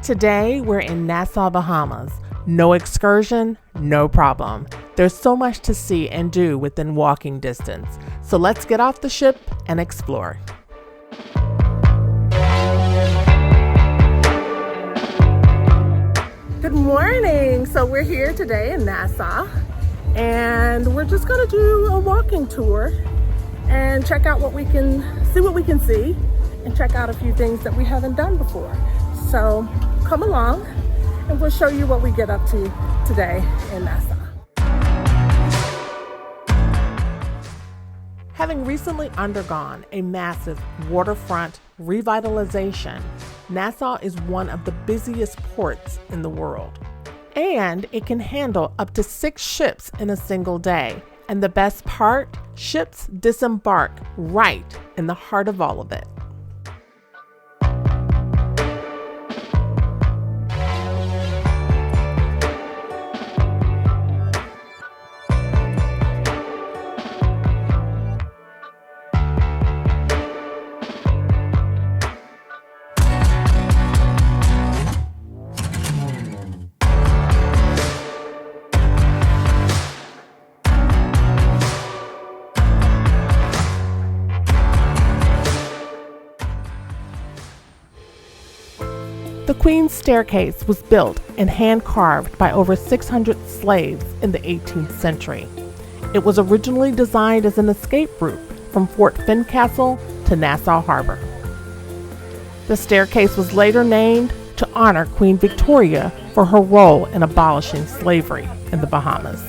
Today, we're in Nassau, Bahamas. No excursion, no problem. There's so much to see and do within walking distance. So let's get off the ship and explore. Good morning. So we're here today in Nassau, and we're just gonna do a walking tour and check out what we can see and check out a few things that we haven't done before. So come along and we'll show you what we get up to today in Nassau. Having recently undergone a massive waterfront revitalization, Nassau is one of the busiest ports in the world. And it can handle up to 6 ships in a single day. And the best part, ships disembark right in the heart of all of it. The Queen's Staircase was built and hand-carved by over 600 slaves in the 18th century. It was originally designed as an escape route from Fort Fincastle to Nassau Harbor. The staircase was later named to honor Queen Victoria for her role in abolishing slavery in the Bahamas.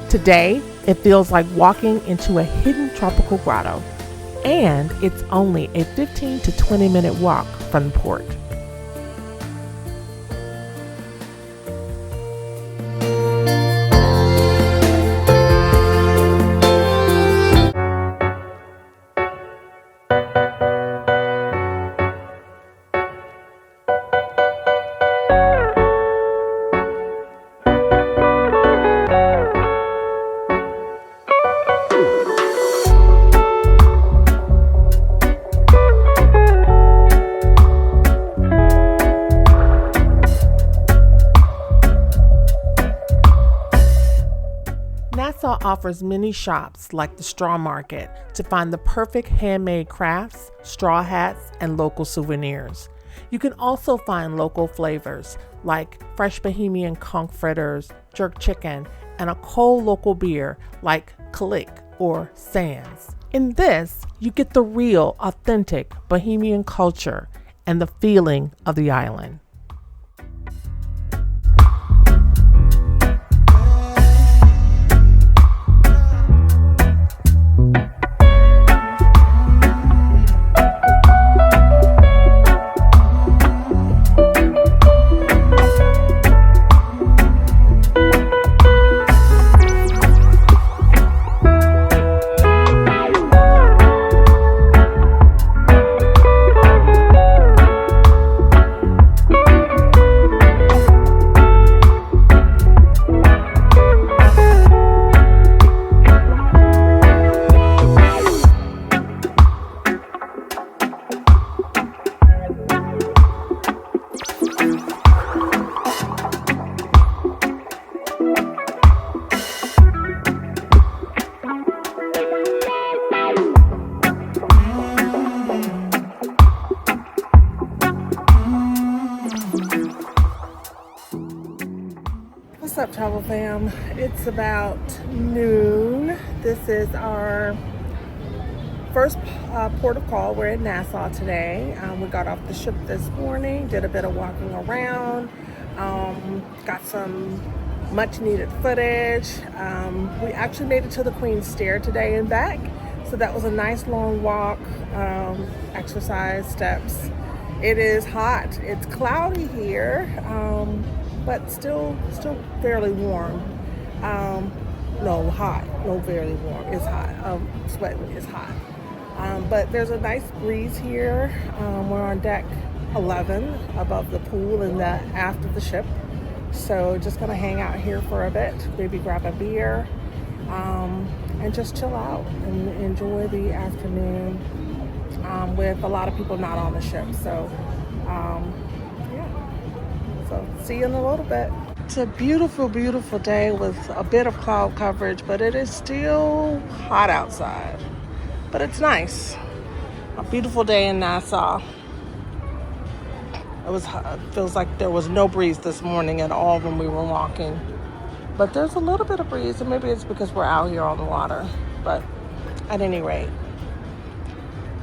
Today, it feels like walking into a hidden tropical grotto, and it's only a 15 to 20-minute walk from the port. Nassau offers many shops like the Straw Market to find the perfect handmade crafts, straw hats, and local souvenirs. You can also find local flavors like fresh Bohemian conch fritters, jerk chicken, and a cold local beer like Click or Sands. In this, you get the real, authentic Bohemian culture and the feeling of the island. What's up, travel fam? It's about noon. This is our first port of call. We're in Nassau today. We got off the ship this morning, did a bit of walking around, got some much needed footage. We actually made it to the Queen's Stair today and back. So that was a nice long walk, exercise, steps. It is hot. It's cloudy here. But still fairly warm. No, hot. No, fairly warm. It's hot. Sweating is hot. But there's a nice breeze here. We're on deck 11 above the pool in the aft of the ship. So just gonna hang out here for a bit, maybe grab a beer, and just chill out and enjoy the afternoon with a lot of people not on the ship. So see you in a little bit. It's a beautiful, beautiful day with a bit of cloud coverage, but it is still hot outside. But it's nice. A beautiful day in Nassau. It feels like there was no breeze this morning at all when we were walking. But there's a little bit of breeze, and maybe it's because we're out here on the water. But at any rate,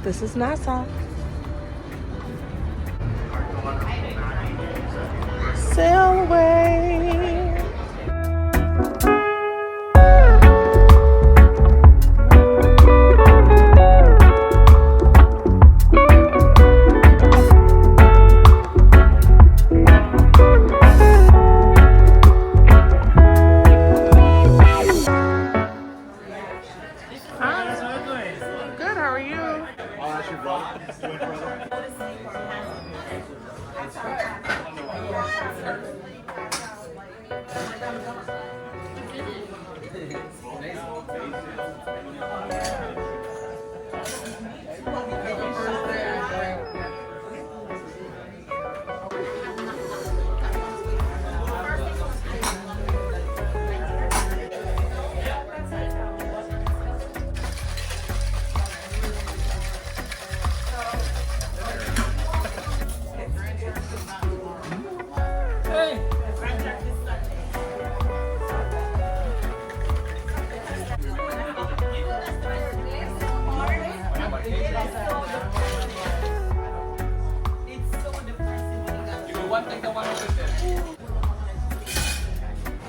this is Nassau. Sail away. Good, how are you?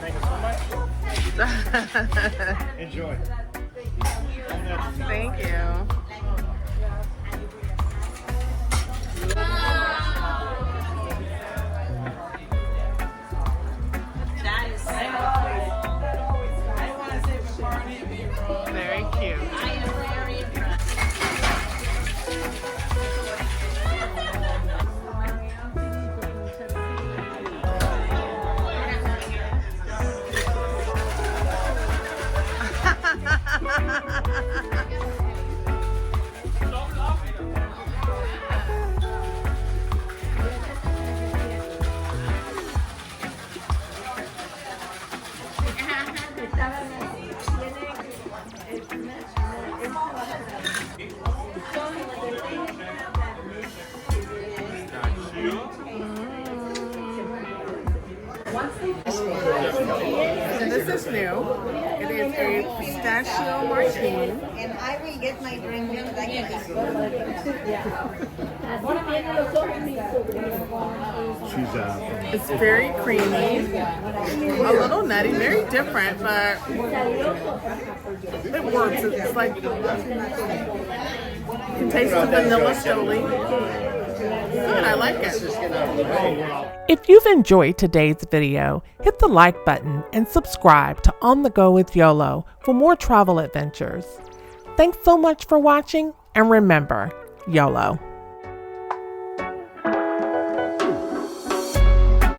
Thank you so much. Enjoy. Thank you. Very cute. This is new. It is a pistachio martini. And I will get my drink when I get this. It's very creamy, a little nutty, very different, but it works. It's like you can taste the vanilla slowly. Good, I like it. If you've enjoyed today's video, hit the like button and subscribe to On the Go with Yolo for more travel adventures. Thanks so much for watching, and remember, YOLO.